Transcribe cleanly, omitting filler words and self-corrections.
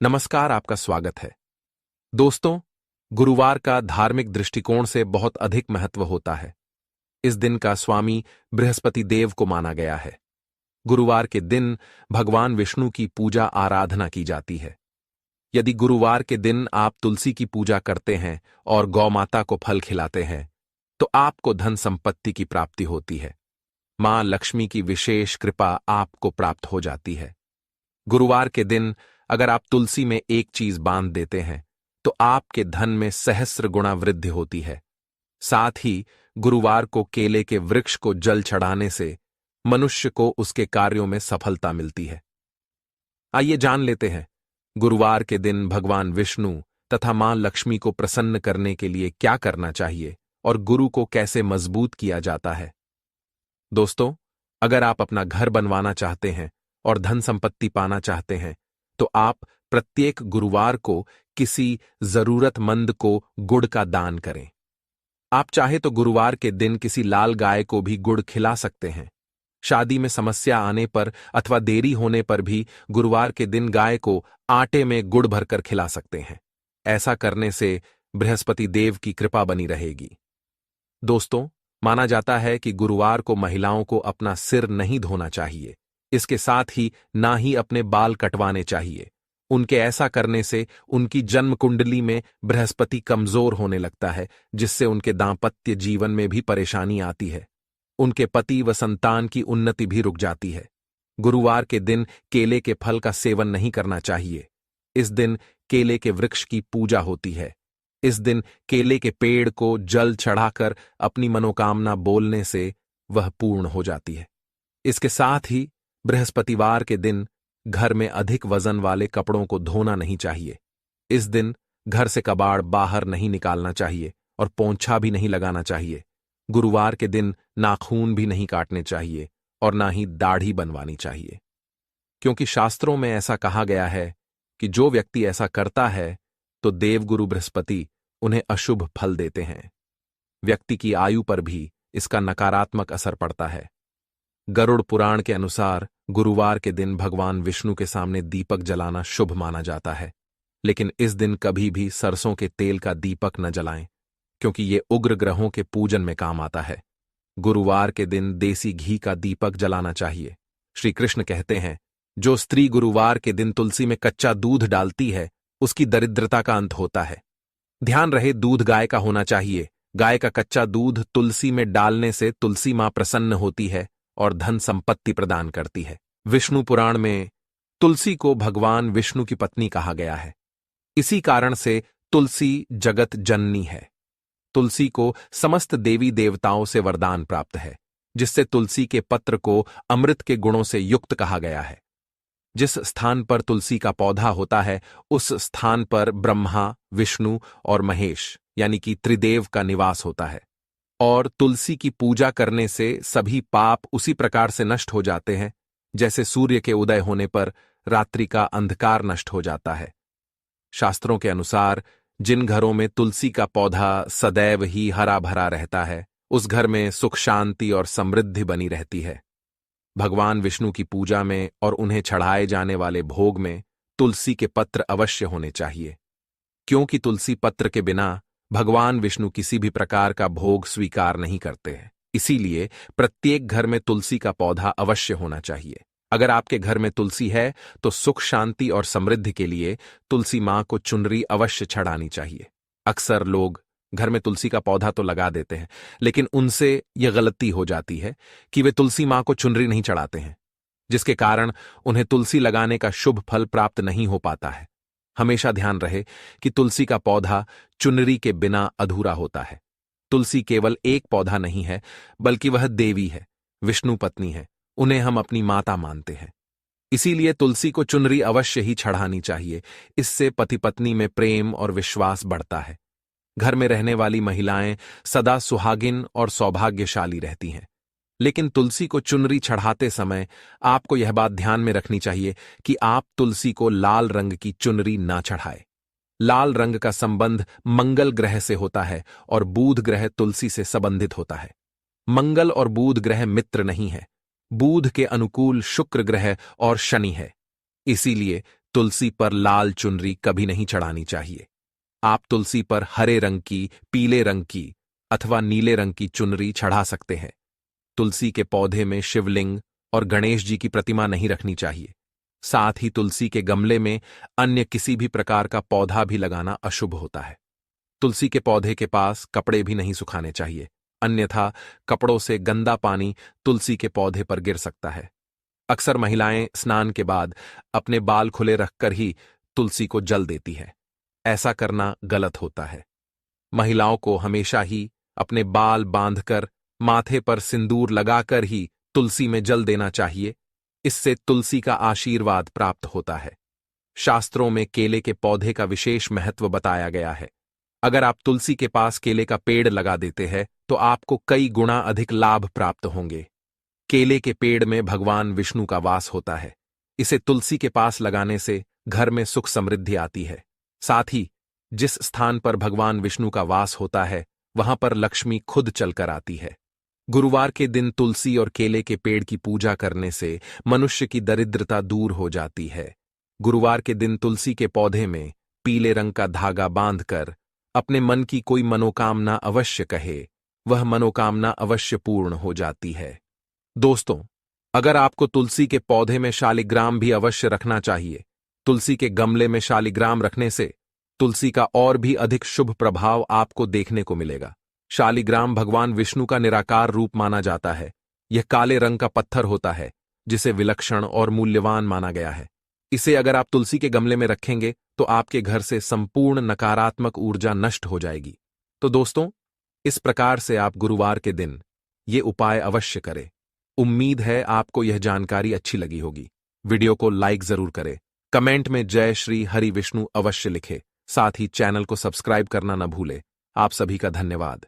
नमस्कार, आपका स्वागत है। दोस्तों, गुरुवार का धार्मिक दृष्टिकोण से बहुत अधिक महत्व होता है। इस दिन का स्वामी बृहस्पति देव को माना गया है। गुरुवार के दिन भगवान विष्णु की पूजा आराधना की जाती है। यदि गुरुवार के दिन आप तुलसी की पूजा करते हैं और गौ माता को फल खिलाते हैं, तो आपको धन संपत्ति की प्राप्ति होती है। मां लक्ष्मी की विशेष कृपा आपको प्राप्त हो जाती है। गुरुवार के दिन अगर आप तुलसी में एक चीज बांध देते हैं तो आपके धन में सहस्र गुणा वृद्धि होती है। साथ ही गुरुवार को केले के वृक्ष को जल चढ़ाने से मनुष्य को उसके कार्यों में सफलता मिलती है। आइए जान लेते हैं गुरुवार के दिन भगवान विष्णु तथा मां लक्ष्मी को प्रसन्न करने के लिए क्या करना चाहिए और गुरु को कैसे मजबूत किया जाता है। दोस्तों, अगर आप अपना घर बनवाना चाहते हैं और धन संपत्ति पाना चाहते हैं तो आप प्रत्येक गुरुवार को किसी जरूरतमंद को गुड़ का दान करें। आप चाहे तो गुरुवार के दिन किसी लाल गाय को भी गुड़ खिला सकते हैं। शादी में समस्या आने पर अथवा देरी होने पर भी गुरुवार के दिन गाय को आटे में गुड़ भरकर खिला सकते हैं। ऐसा करने से बृहस्पति देव की कृपा बनी रहेगी। दोस्तों, माना जाता है कि गुरुवार को महिलाओं को अपना सिर नहीं धोना चाहिए। इसके साथ ही ना ही अपने बाल कटवाने चाहिए। उनके ऐसा करने से उनकी जन्म कुंडली में बृहस्पति कमजोर होने लगता है, जिससे उनके दांपत्य जीवन में भी परेशानी आती है। उनके पति व संतान की उन्नति भी रुक जाती है। गुरुवार के दिन केले के फल का सेवन नहीं करना चाहिए। इस दिन केले के वृक्ष की पूजा होती है। इस दिन केले के पेड़ को जल चढ़ाकर अपनी मनोकामना बोलने से वह पूर्ण हो जाती है। इसके साथ ही बृहस्पतिवार के दिन घर में अधिक वजन वाले कपड़ों को धोना नहीं चाहिए। इस दिन घर से कबाड़ बाहर नहीं निकालना चाहिए और पोंछा भी नहीं लगाना चाहिए। गुरुवार के दिन नाखून भी नहीं काटने चाहिए और ना ही दाढ़ी बनवानी चाहिए, क्योंकि शास्त्रों में ऐसा कहा गया है कि जो व्यक्ति ऐसा करता है तो देवगुरु बृहस्पति उन्हें अशुभ फल देते हैं। व्यक्ति की आयु पर भी इसका नकारात्मक असर पड़ता है। गरुड़ पुराण के अनुसार गुरुवार के दिन भगवान विष्णु के सामने दीपक जलाना शुभ माना जाता है, लेकिन इस दिन कभी भी सरसों के तेल का दीपक न जलाएं, क्योंकि ये उग्र ग्रहों के पूजन में काम आता है। गुरुवार के दिन देसी घी का दीपक जलाना चाहिए। श्री कृष्ण कहते हैं, जो स्त्री गुरुवार के दिन तुलसी में कच्चा दूध डालती है उसकी दरिद्रता का अंत होता है। ध्यान रहे, दूध गाय का होना चाहिए। गाय का कच्चा दूध तुलसी में डालने से तुलसी मां प्रसन्न होती है और धन संपत्ति प्रदान करती है। विष्णु पुराण में तुलसी को भगवान विष्णु की पत्नी कहा गया है। इसी कारण से तुलसी जगत जननी है। तुलसी को समस्त देवी देवताओं से वरदान प्राप्त है, जिससे तुलसी के पत्र को अमृत के गुणों से युक्त कहा गया है। जिस स्थान पर तुलसी का पौधा होता है उस स्थान पर ब्रह्मा, विष्णु और महेश यानी कि त्रिदेव का निवास होता है। और तुलसी की पूजा करने से सभी पाप उसी प्रकार से नष्ट हो जाते हैं जैसे सूर्य के उदय होने पर रात्रि का अंधकार नष्ट हो जाता है। शास्त्रों के अनुसार जिन घरों में तुलसी का पौधा सदैव ही हरा भरा रहता है उस घर में सुख शांति और समृद्धि बनी रहती है। भगवान विष्णु की पूजा में और उन्हें चढ़ाए जाने वाले भोग में तुलसी के पत्र अवश्य होने चाहिए, क्योंकि तुलसी पत्र के बिना भगवान विष्णु किसी भी प्रकार का भोग स्वीकार नहीं करते हैं। इसीलिए प्रत्येक घर में तुलसी का पौधा अवश्य होना चाहिए। अगर आपके घर में तुलसी है तो सुख शांति और समृद्धि के लिए तुलसी मां को चुनरी अवश्य चढ़ानी चाहिए। अक्सर लोग घर में तुलसी का पौधा तो लगा देते हैं, लेकिन उनसे यह गलती हो जाती है कि वे तुलसी मां को चुनरी नहीं चढ़ाते हैं, जिसके कारण उन्हें तुलसी लगाने का शुभ फल प्राप्त नहीं हो पाता है। हमेशा ध्यान रहे कि तुलसी का पौधा चुनरी के बिना अधूरा होता है। तुलसी केवल एक पौधा नहीं है, बल्कि वह देवी है, विष्णु पत्नी है। उन्हें हम अपनी माता मानते हैं। इसीलिए तुलसी को चुनरी अवश्य ही चढ़ानी चाहिए। इससे पति पत्नी में प्रेम और विश्वास बढ़ता है। घर में रहने वाली महिलाएं सदा सुहागिन और सौभाग्यशाली रहती हैं। लेकिन तुलसी को चुनरी चढ़ाते समय आपको यह बात ध्यान में रखनी चाहिए कि आप तुलसी को लाल रंग की चुनरी ना चढ़ाए। लाल रंग का संबंध मंगल ग्रह से होता है और बुध ग्रह तुलसी से संबंधित होता है। मंगल और बुध ग्रह मित्र नहीं है। बुध के अनुकूल शुक्र ग्रह और शनि है। इसीलिए तुलसी पर लाल चुनरी कभी नहीं चढ़ानी चाहिए। आप तुलसी पर हरे रंग की, पीले रंग की अथवा नीले रंग की चुनरी चढ़ा सकते हैं। तुलसी के पौधे में शिवलिंग और गणेश जी की प्रतिमा नहीं रखनी चाहिए। साथ ही तुलसी के गमले में अन्य किसी भी प्रकार का पौधा भी लगाना अशुभ होता है। तुलसी के पौधे के पास कपड़े भी नहीं सुखाने चाहिए, अन्यथा कपड़ों से गंदा पानी तुलसी के पौधे पर गिर सकता है। अक्सर महिलाएं स्नान के बाद अपने बाल खुले रखकर ही तुलसी को जल देती है। ऐसा करना गलत होता है। महिलाओं को हमेशा ही अपने बाल बांधकर, माथे पर सिंदूर लगाकर ही तुलसी में जल देना चाहिए। इससे तुलसी का आशीर्वाद प्राप्त होता है। शास्त्रों में केले के पौधे का विशेष महत्व बताया गया है। अगर आप तुलसी के पास केले का पेड़ लगा देते हैं तो आपको कई गुना अधिक लाभ प्राप्त होंगे। केले के पेड़ में भगवान विष्णु का वास होता है। इसे तुलसी के पास लगाने से घर में सुख समृद्धि आती है। साथ ही जिस स्थान पर भगवान विष्णु का वास होता है वहां पर लक्ष्मी खुद चलकर आती है। गुरुवार के दिन तुलसी और केले के पेड़ की पूजा करने से मनुष्य की दरिद्रता दूर हो जाती है। गुरुवार के दिन तुलसी के पौधे में पीले रंग का धागा बांधकर अपने मन की कोई मनोकामना अवश्य कहे, वह मनोकामना अवश्य पूर्ण हो जाती है। दोस्तों, अगर आपको तुलसी के पौधे में शालिग्राम भी अवश्य रखना चाहिए। तुलसी के गमले में शालिग्राम रखने से तुलसी का और भी अधिक शुभ प्रभाव आपको देखने को मिलेगा। शालिग्राम भगवान विष्णु का निराकार रूप माना जाता है। यह काले रंग का पत्थर होता है जिसे विलक्षण और मूल्यवान माना गया है। इसे अगर आप तुलसी के गमले में रखेंगे तो आपके घर से संपूर्ण नकारात्मक ऊर्जा नष्ट हो जाएगी। तो दोस्तों, इस प्रकार से आप गुरुवार के दिन ये उपाय अवश्य करें। उम्मीद है आपको यह जानकारी अच्छी लगी होगी। वीडियो को लाइक जरूर करें, कमेंट में जय श्री हरि विष्णु अवश्य लिखें। साथ ही चैनल को सब्सक्राइब करना न भूलें। आप सभी का धन्यवाद।